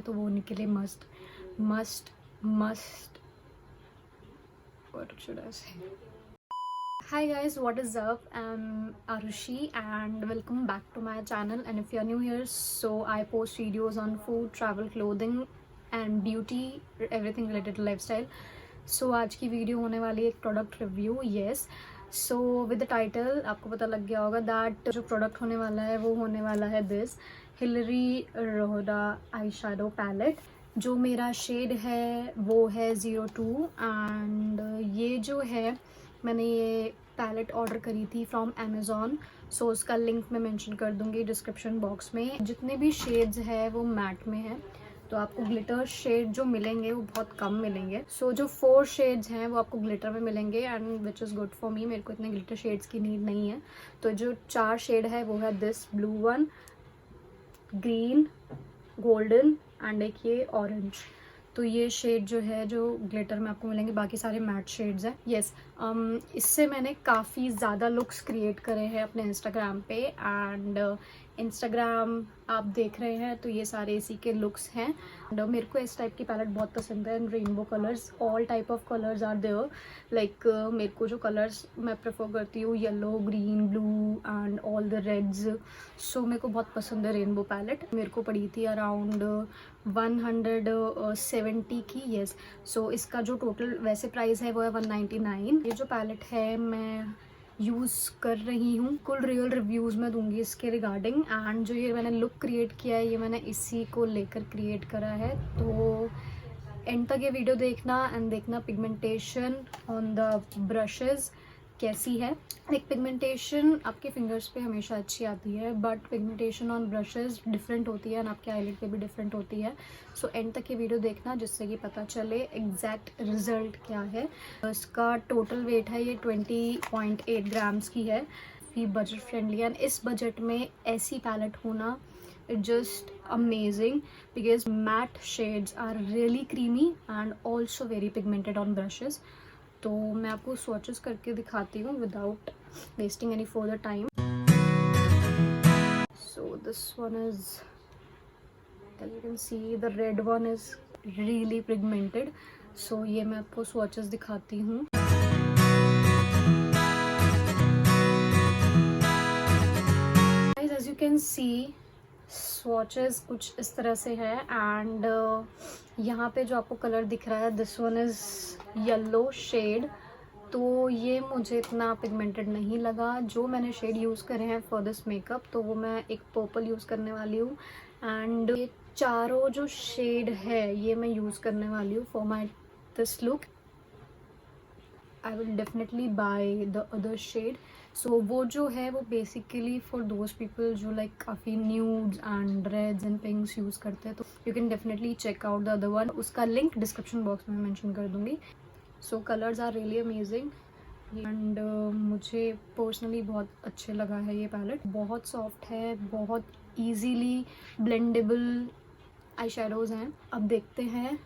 तो वो उनके लिए must must must what should I से. Hi guys, what is up? I'm Arushi and welcome back to my channel. And if you're new here, so I post videos on food, travel, clothing and beauty, everything related to lifestyle. So आज की video होने वाली है एक product review. Yes, so with the title आपको पता लग गया होगा दैट जो प्रोडक्ट होने वाला है वो होने वाला है this Hilary Rhoda eye shadow palette. जो मेरा शेड है वो है 02 एंड ये जो है मैंने ये पैलेट ऑर्डर करी थी फ्रॉम अमेज़ॉन. सो उसका लिंक मैं मेंशन कर दूंगी डिस्क्रिप्शन बॉक्स में. जितने भी शेड्स है वो मैट में है, तो आपको ग्लिटर शेड जो मिलेंगे वो बहुत कम मिलेंगे. सो जो 4 शेड्स हैं वो आपको ग्लिटर में मिलेंगे and which is good for me. मेरे को इतने ग्लिटर शेड्स की नीड नहीं है. तो जो 4 शेड है वो है this blue one, green, golden and एक ये ऑरेंज. तो ये शेड जो है जो ग्लिटर में आपको मिलेंगे, बाकी सारे मैट शेड्स हैं. येस, इससे मैंने काफ़ी ज़्यादा लुक्स क्रिएट करे हैं अपने इंस्टाग्राम पे एंड इंस्टाग्राम आप देख रहे हैं तो ये सारे इसी के लुक्स हैं. एंड मेरे को इस टाइप की पैलेट बहुत पसंद है. And rainbow colours, all type of colours are there. Like मेरे को जो कलर्स मैं प्रेफर करती हूँ yellow, green, blue and all the reds. So मेरे को बहुत पसंद है रेनबो पैलेट. मेरे को पड़ी थी अराउंड 170 की. येस, सो इसका जो टोटल वैसे प्राइस है वो है 199. ये जो पैलेट है मैं यूज़ कर रही हूँ. कुल रियल रिव्यूज़ मैं दूंगी इसके रिगार्डिंग. एंड जो ये मैंने लुक क्रिएट किया है ये मैंने इसी को लेकर क्रिएट करा है. तो एंड तक ये वीडियो देखना एंड देखना पिगमेंटेशन ऑन द ब्रशेज़ कैसी है. एक पिगमेंटेशन आपके फिंगर्स पे हमेशा अच्छी आती है but pigmentation on brushes different होती है एंड आपके आईलिड पे भी डिफरेंट होती है. सो एंड तक ये वीडियो देखना जिससे कि पता चले एग्जैक्ट रिजल्ट क्या है. इसका टोटल वेट है ये 20.8 ग्राम्स की है. ये बजट फ्रेंडली एंड इस बजट में ऐसी पैलेट होना just amazing because matte shades are really creamy and also very pigmented on brushes. तो मैं आपको swatches करके दिखाती हूँ without wasting any further time. So this one is, as you can see, the red one is really pigmented. So ये मैं आपको swatches दिखाती हूँ. Guys, as you can see swatches कुछ इस तरह से है एंड यहाँ पे जो आपको कलर दिख रहा है this one is yellow shade. तो ये मुझे इतना पिगमेंटेड नहीं लगा. जो मैंने शेड यूज़ करे हैं फॉर दिस मेकअप तो वो मैं एक पर्पल यूज़ करने वाली हूँ. एंड ये चारों जो शेड है ये मैं यूज़ करने वाली हूँ for my this look. I will definitely buy the other shade. So वो जो है वो बेसिकली फॉर दोज पीपल जो लाइक काफ़ी nudes and reds and pinks use करते हैं. तो you can definitely check out the other one. उसका लिंक डिस्क्रिप्शन बॉक्स में मेंशन कर दूँगी. So colours are really amazing and मुझे पर्सनली बहुत अच्छे लगा है ये पैलेट. बहुत सॉफ्ट है, बहुत ईजीली ब्लेंडेबल आई शेडोज़ हैं. अब देखते हैं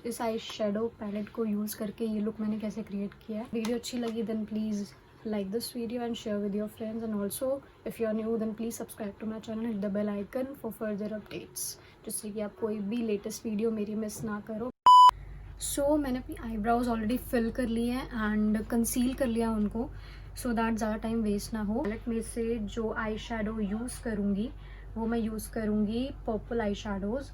इस आई शेडो पैलेट को यूज़ करके ये लुक मैंने कैसे क्रिएट किया है. वीडियो अच्छी लगी then please like this video and share with your friends, and also if you are new then please subscribe to my channel, hit the bell icon for further updates जिससे कि आप कोई भी latest video मेरी miss ना करो. सो मैंने अपनी आईब्राउज ऑलरेडी फिल कर ली है एंड कंसील कर लिया उनको सो दैट ज़्यादा टाइम वेस्ट ना हो. पैलेट में से जो आई शेडो यूज़ करूँगी वो मैं यूज़ करूँगी purple eye shadows.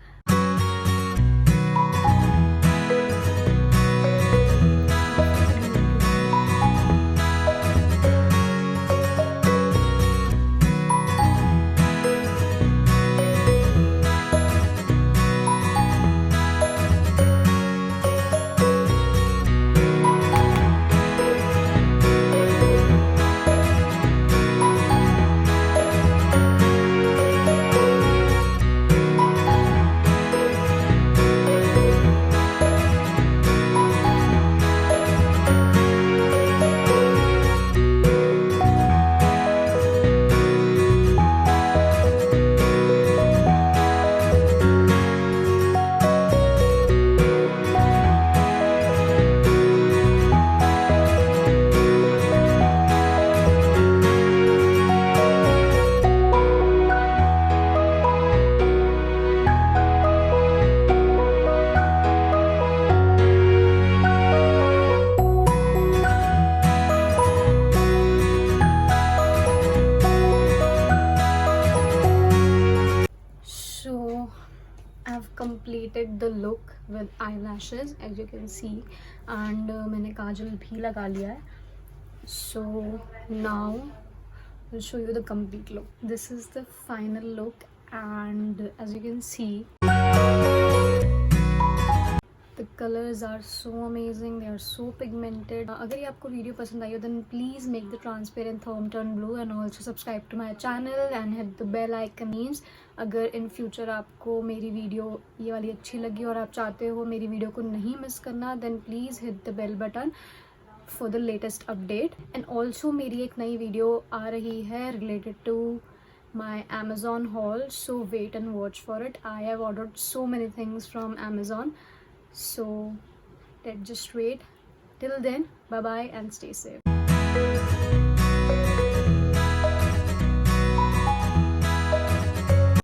have completed the look with eyelashes as you can see, and मैंने काजल भी लगा लिया है. So now I'll show you the complete look. This is the final look, and as you can see, the colors are so amazing, they are so pigmented. अगर ये आपको video पसंद आई हो then please make the transparent thumb turn blue and also subscribe to my channel and hit the bell icon. Means अगर in future आपको मेरी video ये वाली अच्छी लगी और आप चाहते हो मेरी वीडियो को नहीं मिस करना, then please hit the bell button for the latest update. And also मेरी एक नई वीडियो आ रही है related to my Amazon haul, so wait and watch for it. I have ordered so many things from Amazon. So let's just wait. Till then, bye bye and stay safe.